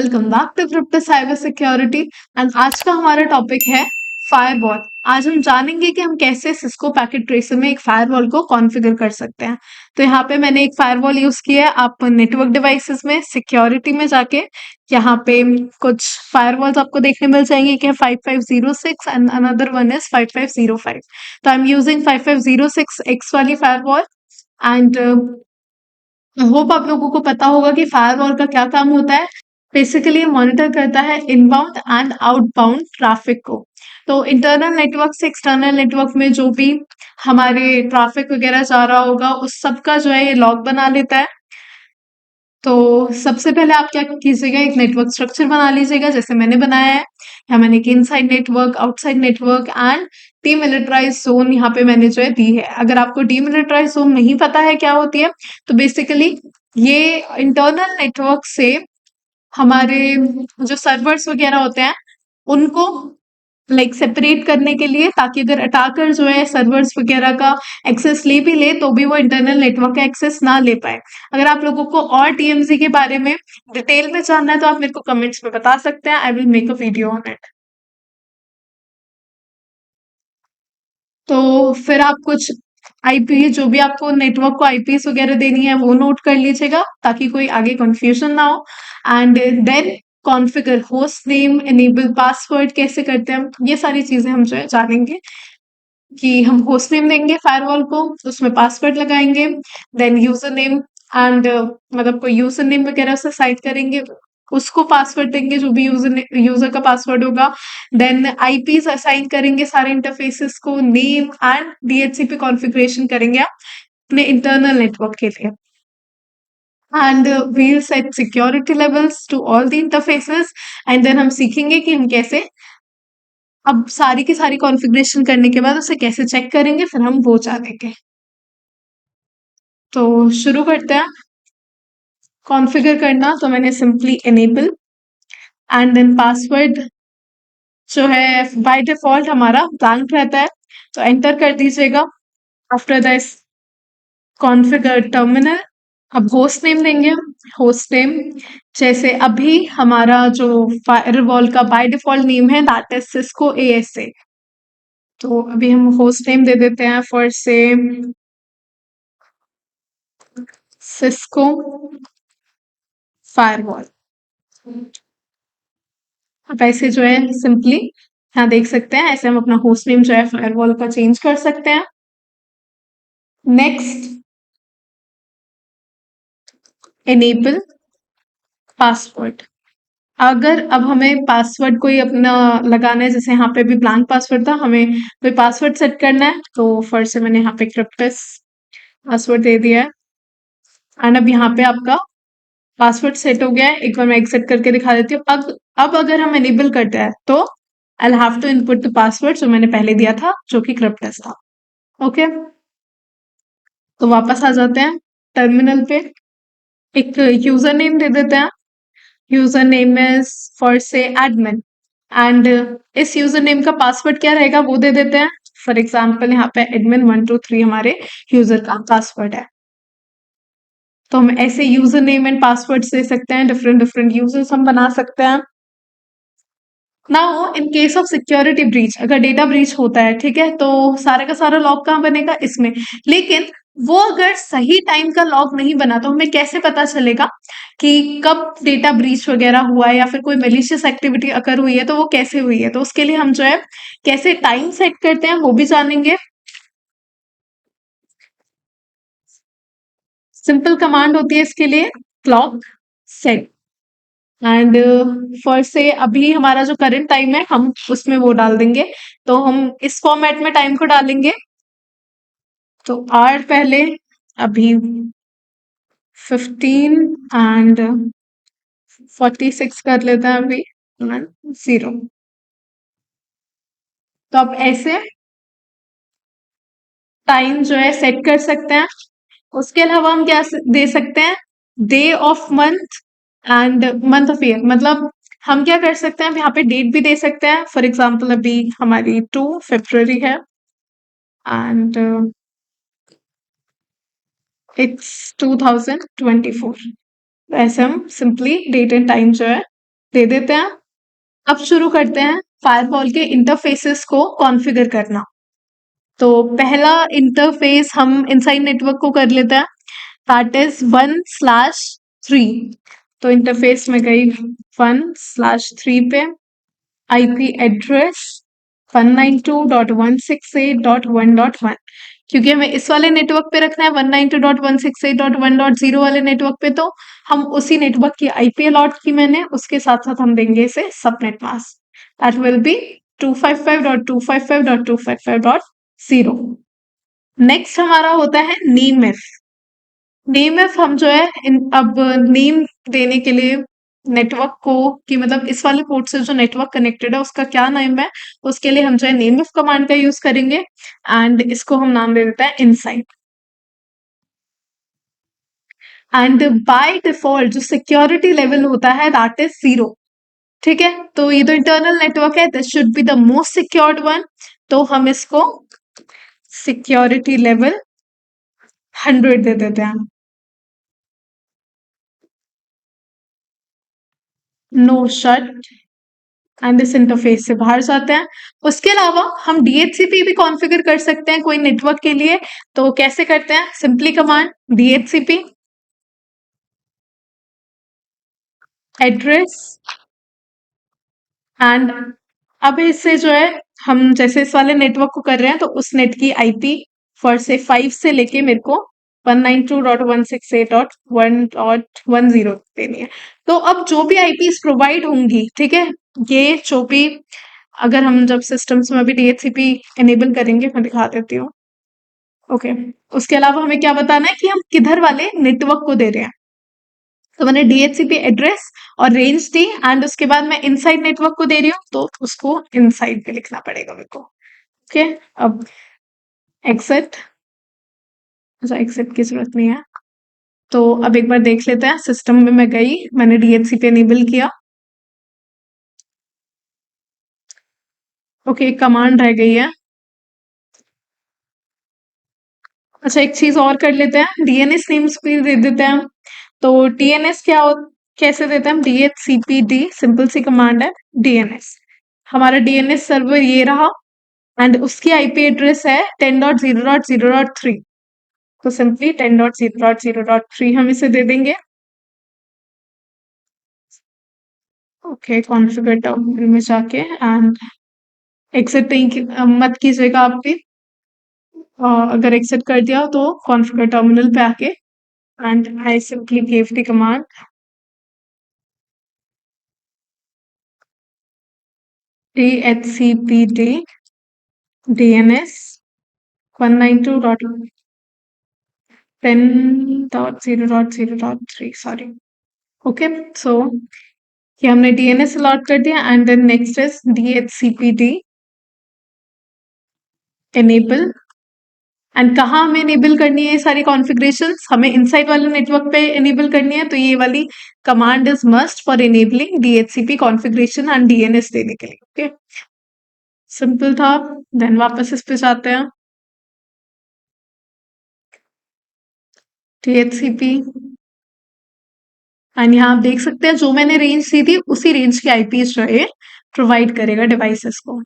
Welcome back to crypto cyber security. And आज का हमारा टॉपिक है फायरवॉल। आज हम जानेंगे कि हम कैसे सिस्को पैकेट ट्रेसर में एक फायरवॉल को कॉन्फ़िगर कर सकते हैं। तो यहाँ पे मैंने एक फायरवॉल यूज किया है। आप नेटवर्क डिवाइसेस में सिक्योरिटी में जाके यहाँ पे कुछ फायरवॉल्स आपको देखने मिल जाएंगे कि 5506 एंड अनदर वन इज 5505। तो आई एम यूजिंग 5506X वाली फायरवॉल। एंड आई होप आप लोगों को पता होगा कि फायरवॉल का क्या काम होता है। बेसिकली ये मॉनिटर करता है इनबाउंड एंड आउटबाउंड ट्रैफिक को। तो इंटरनल नेटवर्क से एक्सटर्नल नेटवर्क में जो भी हमारे ट्रैफिक वगैरह जा रहा होगा उस सब का जो है ये लॉग बना लेता है। तो सबसे पहले आप क्या कीजिएगा, एक नेटवर्क स्ट्रक्चर बना लीजिएगा जैसे मैंने बनाया है। यहाँ मैंने एक inside network, outside network and demilitarise zone यहाँ पे मैंने जो है दी है। अगर आपको डीमिलिटराइज जोन नहीं पता है क्या होती है, तो बेसिकली ये इंटरनल नेटवर्क से हमारे जो सर्वर्स वगैरह होते हैं उनको लाइक सेपरेट करने के लिए, ताकि अगर अटैकर जो है सर्वर्स वगैरह का एक्सेस ले भी ले तो भी वो इंटरनल नेटवर्क का एक्सेस ना ले पाए। अगर आप लोगों को और टीएमसी के बारे में डिटेल में जानना है तो आप मेरे को कमेंट्स में बता सकते हैं। I will make a video on it. तो फिर आप कुछ आईपी, जो भी आपको नेटवर्क को आईपीस वगैरह देनी है वो नोट कर लीजिएगा ताकि कोई आगे कंफ्यूजन ना हो। And then configure host name, enable password कैसे करते हैं, ये सारी चीजें हम जो है जानेंगे। कि हम होस्ट नेम देंगे फायरवॉल को, उसमें पासवर्ड लगाएंगे, देन यूजर नेम एंड मतलब कोई यूजर नेम वगैरह से साइट करेंगे, उसको पासवर्ड देंगे जो भी यूजर का पासवर्ड होगा। देन आईपीस असाइन करेंगे सारे इंटरफेसेस को, नेम एंड डीएचसीपी कॉन्फ़िगरेशन करेंगे आप अपने इंटरनल नेटवर्क के लिए। And we'll set security levels to all the interfaces. And then हम सीखेंगे कि हम कैसे अब सारी की सारी कॉन्फ़िगरेशन करने के बाद उसे कैसे चेक करेंगे, फिर हम वो जानेंगे। तो शुरू करते हैं कॉन्फ़िगर करना। तो मैंने simply enable and then password जो है बाय डिफ़ॉल्ट हमारा ब्लैंक रहता है, तो एंटर कर दीजिएगा। After this configure terminal. अब होस्ट नेम देंगे हम। होस्ट नेम जैसे अभी हमारा जो फायरवॉल का बाय डिफ़ॉल्ट नेम है दैट इज़ सिस्को एएसए। तो अभी हम होस्ट नेम दे देते हैं फॉर से सिस्को फायरवॉल। आप ऐसे जो है सिंपली यहाँ देख सकते हैं, ऐसे हम अपना होस्ट नेम जो है फायरवॉल का चेंज कर सकते हैं। Next enable password. अगर अब हमें पासवर्ड कोई अपना लगाना है, जैसे यहाँ पे भी ब्लैंक पासवर्ड था, हमें कोई पासवर्ड सेट करना है, तो फर्स्ट से मैंने यहाँ पे क्रिप्टस पासवर्ड दे दिया है। एंड अब यहाँ पे आपका पासवर्ड सेट हो गया है। एक बार मैं एग्जिट करके दिखा देती हूँ। अब अगर हम एनेबल करते हैं तो I have to input the password जो मैंने पहले दिया था जो कि क्रिप्टस था। ओके, तो वापस आ जाते हैं टर्मिनल पे। एक यूजर नेम दे देते हैं। यूजर नेम इज फॉर से एडमिन। एंड इस यूजर नेम का पासवर्ड क्या रहेगा वो दे देते हैं। फॉर एग्जाम्पल यहाँ पे admin123 हमारे यूजर का पासवर्ड है। तो हम ऐसे यूजर नेम एंड पासवर्ड दे सकते हैं, डिफरेंट डिफरेंट यूजर्स हम बना सकते हैं। Now in case of security breach, अगर डेटा ब्रीच होता है, ठीक है, तो सारे का सारा लॉग कहाँ बनेगा, इसमें। लेकिन वो अगर सही टाइम का लॉग नहीं बना तो हमें कैसे पता चलेगा कि कब डेटा ब्रीच वगैरह हुआ है या फिर कोई मेलिशियस एक्टिविटी अगर हुई है तो वो कैसे हुई है। तो उसके लिए हम जो है कैसे टाइम सेट करते हैं वो भी जानेंगे। सिंपल कमांड होती है इसके लिए, क्लॉक सेट। एंड फॉर से अभी हमारा जो करंट टाइम है हम उसमें वो डाल देंगे। तो हम इस फॉर्मेट में टाइम को डालेंगे। तो आर पहले, अभी 15 एंड 46 कर लेते हैं अभी, 0। तो अब ऐसे टाइम जो है सेट कर सकते हैं। उसके अलावा हम क्या दे सकते हैं, day of month and month of year. मतलब हम क्या कर सकते हैं, यहाँ पे डेट भी दे सकते हैं। फॉर एग्जाम्पल अभी हमारी 2 फरवरी है एंड इट्स 2024। ऐसे हम सिंपली डेट एंड टाइम जो है दे देते हैं। अब शुरू करते हैं फायरवॉल के इंटरफेसेस को कॉन्फ़िगर करना। तो पहला इंटरफेस हम इनसाइड नेटवर्क को कर लेते हैं, दैट इज 1/3। तो इंटरफेस में गई 1/3 पे, आईपी एड्रेस 192.168.1.1, क्योंकि हमें इस वाले नेटवर्क पे रखना है 192.168.1.0 वाले नेटवर्क पे, तो हम उसी नेटवर्क की आईपी अलॉट की मैंने, उसके साथ साथ हम देंगे इसे subnet mask, that will be 255.255.255.0। Next हमारा होता है नेम इफ। नेम इफ हम जो है अब नेम देने के लिए नेटवर्क को, कि मतलब इस वाले पोर्ट से जो नेटवर्क कनेक्टेड है उसका क्या नेम है, उसके लिए हम जो है नेम इफ कमांड का यूज करेंगे, एंड इसको हम नाम दे देते हैं इनसाइड। एंड बाय डिफॉल्ट जो सिक्योरिटी लेवल होता है दैट इज 0। ठीक है, तो ये तो इंटरनल नेटवर्क है, this should be the most secured one, तो हम इसको सिक्योरिटी लेवल 100 दे देते हैं। नो शट, एंड इस इंटरफेस से बाहर जाते हैं। उसके अलावा हम डीएचसीपी भी कॉन्फ़िगर कर सकते हैं कोई नेटवर्क के लिए। तो कैसे करते हैं? Simply command DHCP address, and अब इससे जो है हम जैसे इस वाले नेटवर्क को कर रहे हैं, तो उस नेट की आईपी फॉर से 5 से लेके मेरे को 192.168.1.10 देनी है। तो अब जो भी आईपीस प्रोवाइड होंगी, ठीक है, ये जो भी, अगर हम जब सिस्टम्स में अभी डीएचसीपी एनेबल करेंगे, मैं दिखा देती हूँ। ओके, उसके अलावा हमें क्या बताना है कि हम किधर वाले नेटवर्क को दे रहे हैं। तो मैंने डीएचसीपी एड्रेस और रेंज दी, एंड उसके बाद मैं इनसाइड नेटवर्क को दे रही हूँ, तो उसको इनसाइड पे लिखना पड़ेगा मेरे को। ओके, अब एग्जिट, अच्छा एग्जिट की जरूरत नहीं है। तो अब एक बार देख लेते हैं, सिस्टम में मैं गई, मैंने डीएचसीपी एनेबल किया। ओके, कमांड रह गई है। अच्छा, एक चीज और कर लेते हैं, डीएनएस नेम स्पेस दे देते हैं। तो डीएनएस कैसे देते हैं हम? DHCPD सिंपल सी कमांड है, डीएनएस। हमारा डीएनएस सर्वर ये रहा, एंड उसकी आईपी एड्रेस है 10.0.0.3। तो सिंपली 10.0.0.3 हम इसे दे देंगे। ओके, कॉन्फ़िगर टर्मिनल में जाके एंड एग्जिट मत कीजिएगा आप भी। अगर एग्जिट कर दिया तो कॉन्फ़िगर टर्मिनल पे आके, and I simply give the command DHCPD DNS 192.10.0.0.3, sorry. Okay, so ये हमने डीएनएस अलॉट कर दिया, and then next is DHCPD enable. And कहाँ हमें एनेबल करनी है ये सारी कॉन्फ़िगरेशंस? हमें इनसाइड वाले नेटवर्क पे एनेबल करनी है, तो ये वाली command is must for enabling DHCP configuration and DNS देने के लिए। ओके, सिंपल था। देन वापस इस पे जाते हैं, DHCP, एंड यहाँ आप देख सकते हैं जो मैंने रेंज दी थी उसी रेंज की आईपीज जो है प्रोवाइड करेगा डिवाइसेस को।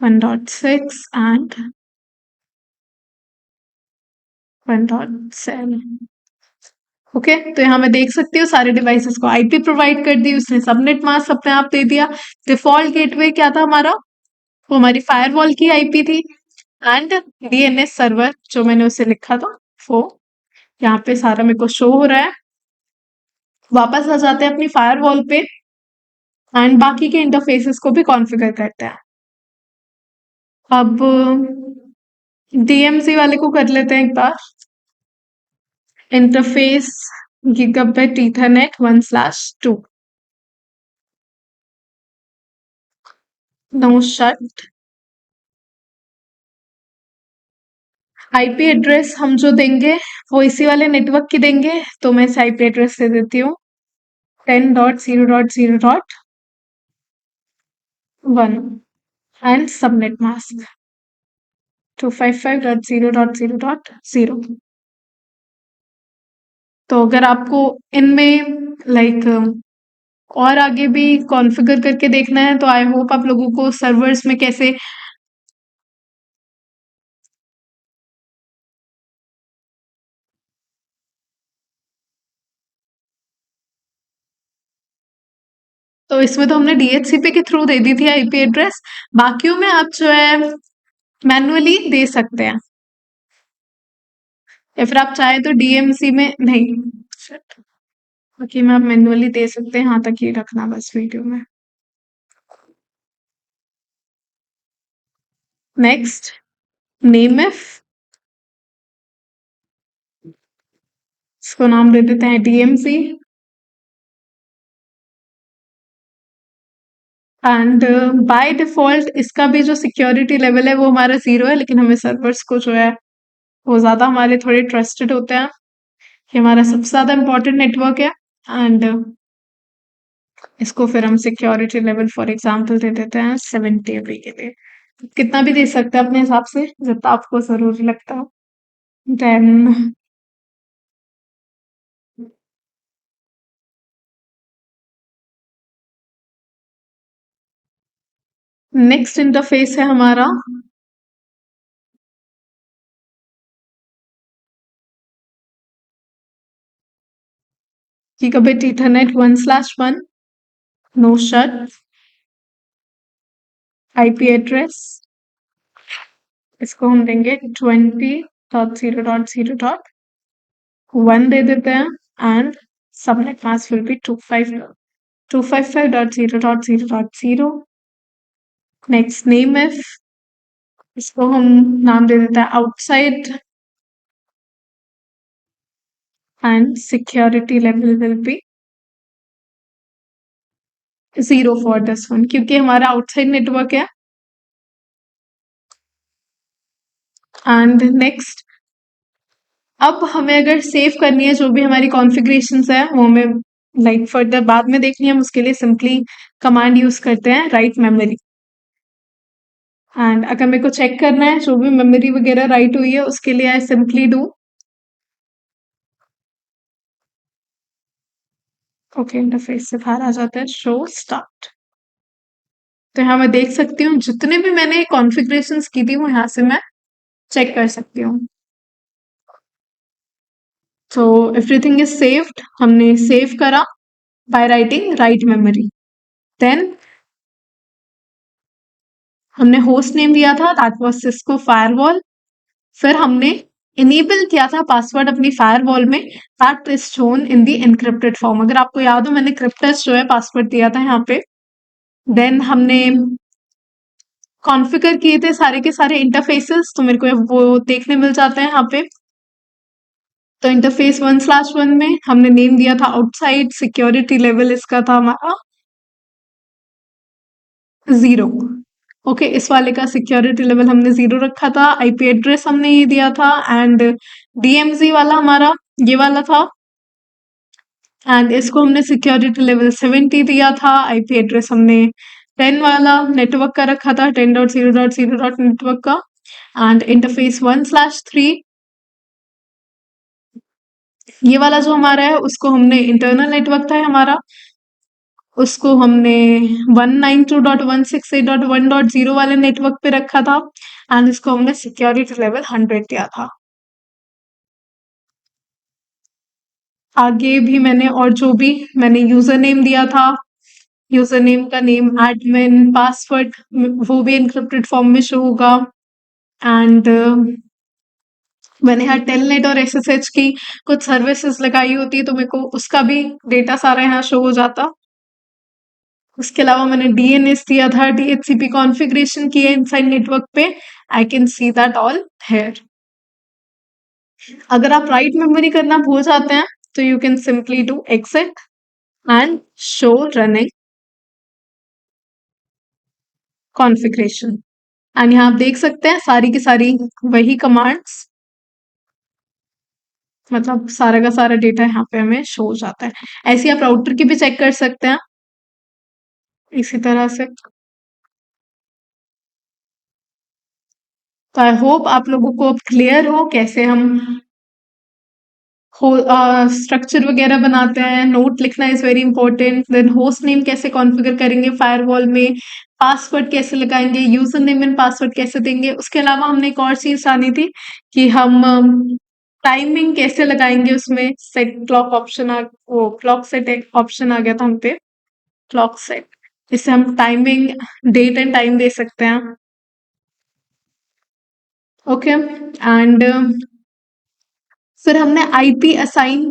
1.6 एंड 1.7। ओके, तो यहाँ मैं देख सकती हूँ सारे डिवाइसेस को आईपी प्रोवाइड कर दी उसने, सबनेट मास्क अपने आप दे दिया। डिफॉल्ट गेटवे क्या था हमारा? वो हमारी फायरवॉल की आईपी थी, एंड डीएनएस सर्वर जो मैंने उसे लिखा था वो यहाँ पे सारा मेरे को शो हो रहा है। वापस आ जाते हैं अपनी फायरवॉल पे, एंड बाकी के इंटरफेसेस को भी कॉन्फ़िगर करते हैं। अब डीएमसी वाले को कर लेते हैं एक बार। Interface gigabyte ethernet 1/2, no shut. IP address हम जो देंगे वो इसी वाले नेटवर्क की देंगे, तो मैं इस आईपी एड्रेस दे देती हूँ 10.0.0.1, एंड सबनेट मास्क 255.0.0.0। तो अगर आपको इनमें लाइक और आगे भी कॉन्फ़िगर करके देखना है तो आई होप आप लोगों को सर्वर्स में कैसे तो इसमें तो हमने डीएचसीपी के थ्रू दे दी थी आईपी एड्रेस। बाकियों में आप जो है मैन्युअली दे सकते हैं या फिर आप चाहे तो डीएमसी में नहीं। Shit. बाकी में आप मैन्युअली दे सकते हैं, यहाँ तक ही रखना बस वीडियो में। नेक्स्ट, नेम इफ, इसको नाम दे देते हैं डीएमसी। एंड बाय डिफॉल्ट इसका भी जो सिक्योरिटी लेवल है वो हमारा 0 है, लेकिन हमें सर्वर्स को जो है वो ज़्यादा हमारे थोड़े ट्रस्टेड होते हैं। ये हमारा सबसे ज़्यादा इम्पोर्टेंट नेटवर्क है। एंड इसको फिर हम सिक्योरिटी लेवल फॉर एग्जांपल दे देते हैं 70 अभी के लिए। कितना भी दे सकते हैं अपने हिसाब से जितना आपको ज़रूरी लगता हो। देन नेक्स्ट इंटरफेस है हमारा gigabit ethernet 1/1 no shut IP address. इसको हम देंगे 20.0.0.1 दे देते हैं। And subnet mask will be 255.0.0.0। Next, name if, इसको हम नाम दे देते हैं outside. And security level will be 0 for this one, क्योंकि हमारा आउटसाइड नेटवर्क है। एंड नेक्स्ट, अब हमें अगर सेव करनी है जो भी हमारी कॉन्फ़िगरेशंस है वो हमें लाइक फर्दर बाद में देखनी है, हम उसके लिए सिंपली कमांड यूज करते हैं राइट मेमोरी। एंड अगर मेरे को चेक करना है जो भी मेमोरी वगैरह राइट हुई है उसके लिए I simply do okay, interface से बाहर आ जाता है, शो स्टार्ट। तो यहाँ मैं देख सकती हूँ जितने भी मैंने कॉन्फ़िगरेशंस की थी वो यहाँ से मैं चेक कर सकती हूँ। सो एवरीथिंग इज सेव्ड, हमने सेव करा by writing write memory. Then हमने होस्ट नेम दिया था दैट वाज सिस्को फायरवॉल। फिर हमने इनेबल किया था पासवर्ड अपनी फायरवॉल में, that is shown in the encrypted form. अगर आपको याद हो मैंने क्रिप्टेस जो है पासवर्ड दिया था यहाँ पे। देन हमने कॉन्फ़िगर किए थे सारे के सारे इंटरफेसेस, तो मेरे को वो देखने मिल जाते हैं यहाँ पे। तो इंटरफेस 1/1 में हमने नेम दिया था आउटसाइड, सिक्योरिटी लेवल इसका था हमारा 0। ओके, इस वाले का सिक्योरिटी लेवल हमने 0 रखा था। आईपी एड्रेस हमने ये दिया था। एंड डीएमजी वाला हमारा ये वाला था। एंड इसको हमने सिक्योरिटी लेवल 70 दिया था। आईपी एड्रेस हमने 10 वाला नेटवर्क का रखा था, 10.0.0. नेटवर्क का। एंड इंटरफेस 1/3 ये वाला जो हमारा है उसको हमने इंटरनल नेटवर्क था हमारा, उसको हमने 192.168.1.0 वाले नेटवर्क पे रखा था। एंड इसको हमने सिक्योरिटी लेवल 100 दिया था। आगे भी मैंने और जो भी मैंने यूजर नेम दिया था, यूजर नेम का नेम एडमिन, पासवर्ड वो भी एनक्रिप्टेड फॉर्म में शो होगा। एंड मैंने यहाँ टेलनेट और एसएसएच की कुछ सर्विसेज लगाई होती है तो मेरे को उसका भी डेटा सारा यहाँ शो हो जाता। उसके अलावा मैंने डीएनएस दिया था, डीएचसीपी कॉन्फ़िगरेशन की है इनसाइड नेटवर्क पे, I can see that all here. अगर आप राइट मेमोरी करना भूल जाते हैं तो you can simply do exit and show running configuration. And यहाँ आप देख सकते हैं सारी की सारी वही कमांड्स, मतलब सारा का सारा डेटा यहाँ पे हमें शो हो जाता है। ऐसे ही आप राउटर की भी चेक कर सकते हैं इसी तरह से। तो आई होप आप लोगों को अब क्लियर हो कैसे हम स्ट्रक्चर वगैरह बनाते हैं, नोट लिखना is very important. Then host name कैसे कॉन्फ़िगर करेंगे फायरवॉल में, पासवर्ड कैसे लगाएंगे, यूजर नेम एंड पासवर्ड कैसे देंगे। उसके अलावा हमने एक और चीज जानी थी कि हम टाइमिंग कैसे लगाएंगे उसमें। सेट क्लॉक ऑप्शन वो क्लॉक सेट एक ऑप्शन आ गया था हम पे, क्लॉक सेट, इससे हम टाइमिंग, डेट एंड टाइम दे सकते हैं। ओके एंड फिर हमने आईपी असाइन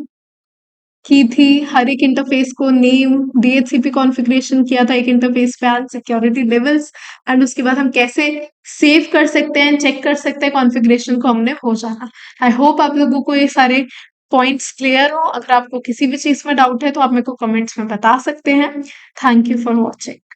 की थी हर एक इंटरफेस को, नेम, डीएचसीपी कॉन्फ़िगरेशन किया था एक इंटरफेस पे एंड सिक्योरिटी लेवल्स। एंड उसके बाद हम कैसे सेव कर सकते हैं, चेक कर सकते हैं कॉन्फ़िगरेशन को हमने हो जाना। आई होप आप लोगों को ये सारे पॉइंट्स क्लियर हो। अगर आपको किसी भी चीज़ में डाउट है तो आप मेरे को कमेंट्स में बता सकते हैं। Thank you for watching.